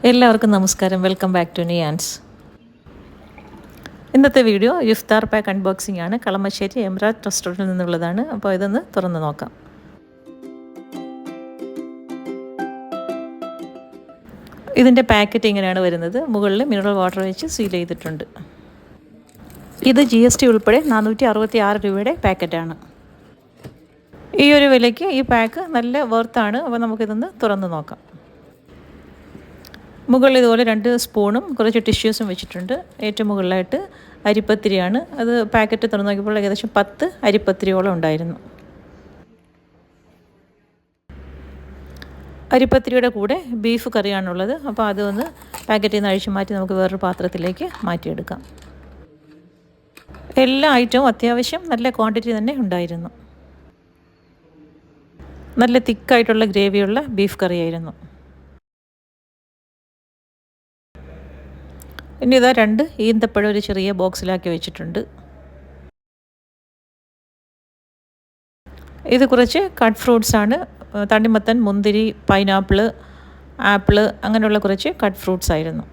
എല്ലാവർക്കും നമസ്കാരം. Welcome back to Niyans. ഇന്നത്തെ വീഡിയോ ഇഫ്താർ പാക്ക് അൺബോക്സിംഗ് ആണ്. കളമശ്ശേരി എംറാത്ത് റെസ്റ്റോറൻറ്റിൽ നിന്നുള്ളതാണ്. അപ്പോൾ ഇതൊന്ന് തുറന്ന് നോക്കാം. ഇതിൻ്റെ പാക്കറ്റ് ഇങ്ങനെയാണ് വരുന്നത്. മുകളിൽ മിനറൽ വാട്ടർ വെച്ച് സീൽ ചെയ്തിട്ടുണ്ട്. ഇത് GST ഉൾപ്പെടെ 466 രൂപയുടെ പാക്കറ്റാണ്. ഈ ഒരു വിലയ്ക്ക് ഈ പാക്ക് നല്ല വർത്താണ്. അപ്പോൾ നമുക്കിതൊന്ന് തുറന്ന് നോക്കാം. മുകളിൽ ഇതുപോലെ 2 സ്പൂണും കുറച്ച് ടിഷ്യൂസും വെച്ചിട്ടുണ്ട്. ഏറ്റവും മുകളിലായിട്ട് അരിപ്പത്തിരിയാണ്. അത് പാക്കറ്റ് തുറന്ന് നോക്കിയപ്പോൾ ഏകദേശം 10 അരിപ്പത്തിരിയോളം ഉണ്ടായിരുന്നു. അരിപ്പത്തിരിയുടെ കൂടെ ബീഫ് കറിയാണുള്ളത്. അപ്പോൾ അതൊന്ന് പാക്കറ്റിൽ നിന്ന് അഴിച്ചു മാറ്റി നമുക്ക് വേറൊരു പാത്രത്തിലേക്ക് മാറ്റിയെടുക്കാം. എല്ലാ ഐറ്റവും അത്യാവശ്യം നല്ല ക്വാണ്ടിറ്റി തന്നെ ഉണ്ടായിരുന്നു. നല്ല തിക്കായിട്ടുള്ള ഗ്രേവിയുള്ള ബീഫ് കറിയായിരുന്നു. ഇനി ഇതാ 2 ഈന്തപ്പഴം ഒരു ചെറിയ ബോക്സിലാക്കി വെച്ചിട്ടുണ്ട്. ഇത് കുറച്ച് കട്ട് ഫ്രൂട്ട്സ് ആണ്. തണ്ണിമത്തൻ, മുന്തിരി, പൈനാപ്പിൾ, ആപ്പിൾ അങ്ങനെയുള്ള കുറച്ച് കട്ട് ഫ്രൂട്ട്സ് ആയിരുന്നു.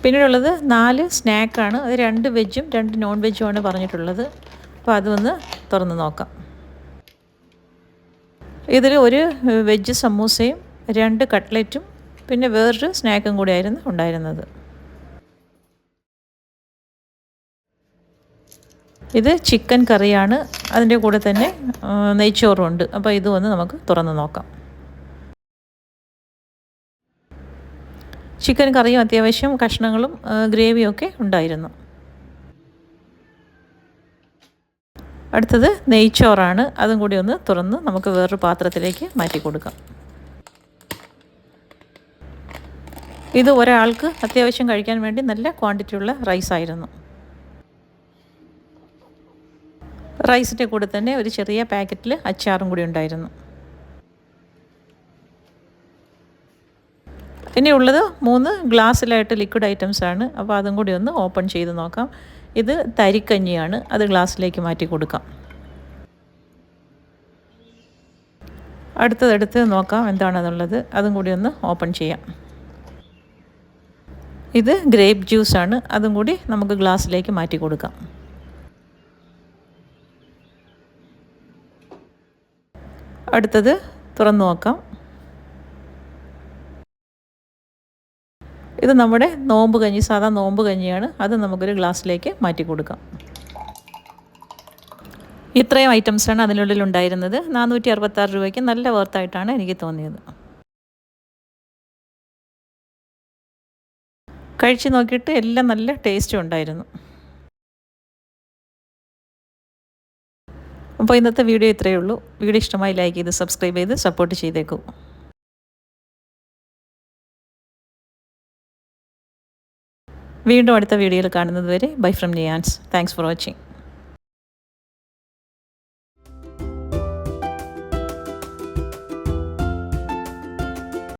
പിന്നീടുള്ളത് 4 സ്നാക്കാണ്. അത് 2 വെജും 2 നോൺ വെജുമാണ് പറഞ്ഞിട്ടുള്ളത്. അപ്പോൾ അതൊന്ന് തുറന്ന് നോക്കാം. ഇതിൽ ഒരു വെജ് സമൂസയും 2 കട്ട്ലറ്റും പിന്നെ വേറൊരു സ്നാക്കും കൂടിയായിരുന്നു ഉണ്ടായിരുന്നത്. ഇത് ചിക്കൻ കറിയാണ്. അതിൻ്റെ കൂടെ തന്നെ നെയ്ച്ചോറും ഉണ്ട്. അപ്പോൾ ഇത് ഒന്ന് നമുക്ക് തുറന്ന് നോക്കാം. ചിക്കൻ കറിയും അത്യാവശ്യം കഷ്ണങ്ങളും ഗ്രേവിയും ഒക്കെ ഉണ്ടായിരുന്നു. അടുത്തത് നെയ്ച്ചോറാണ്. അതും കൂടി ഒന്ന് തുറന്ന് നമുക്ക് വേറൊരു പാത്രത്തിലേക്ക് മാറ്റി കൊടുക്കാം. ഇത് ഒരാൾക്ക് അത്യാവശ്യം കഴിക്കാൻ വേണ്ടി നല്ല ക്വാണ്ടിറ്റിയുള്ള റൈസായിരുന്നു. റൈസിൻ്റെ കൂടെ തന്നെ ഒരു ചെറിയ പാക്കറ്റിൽ അച്ചാറും കൂടി ഉണ്ടായിരുന്നു. ഇനിയുള്ളത് 3 ഗ്ലാസ്സിലായിട്ട് ലിക്വിഡ് ഐറ്റംസ് ആണ്. അപ്പോൾ അതും കൂടി ഒന്ന് ഓപ്പൺ ചെയ്ത് നോക്കാം. ഇത് തരിക്കഞ്ഞിയാണ്. അത് ഗ്ലാസ്സിലേക്ക് മാറ്റി കൊടുക്കാം. അടുത്തതെടുത്ത് നോക്കാം എന്താണെന്നുള്ളത്. അതും കൂടി ഒന്ന് ഓപ്പൺ ചെയ്യാം. ഇത് ഗ്രേപ്പ് ജ്യൂസാണ്. അതും കൂടി നമുക്ക് ഗ്ലാസ്സിലേക്ക് മാറ്റി കൊടുക്കാം. അടുത്തത് തുറന്നു നോക്കാം. ഇത് നമ്മുടെ നോമ്പ് കഞ്ഞി, സാധാ നോമ്പ് കഞ്ഞിയാണ്. അത് നമുക്കൊരു ഗ്ലാസ്സിലേക്ക് മാറ്റി കൊടുക്കാം. ഇത്രയും ഐറ്റംസാണ് അതിനുള്ളിൽ ഉണ്ടായിരുന്നത്. 466 രൂപയ്ക്ക് നല്ല വർത്തായിട്ടാണ് എനിക്ക് തോന്നിയത്. കഴിച്ച് നോക്കിയിട്ട് എല്ലാം നല്ല ടേസ്റ്റും ഉണ്ടായിരുന്നു. അപ്പോൾ ഇന്നത്തെ വീഡിയോ ഇത്രയേ ഉള്ളൂ. വീഡിയോ ഇഷ്ടമായി ലൈക്ക് ചെയ്ത് സബ്സ്ക്രൈബ് ചെയ്ത് സപ്പോർട്ട് ചെയ്തേക്കൂ. വീണ്ടും അടുത്ത വീഡിയോയിൽ കാണുന്നത് വരെ bye from Niyans. Thanks for watching.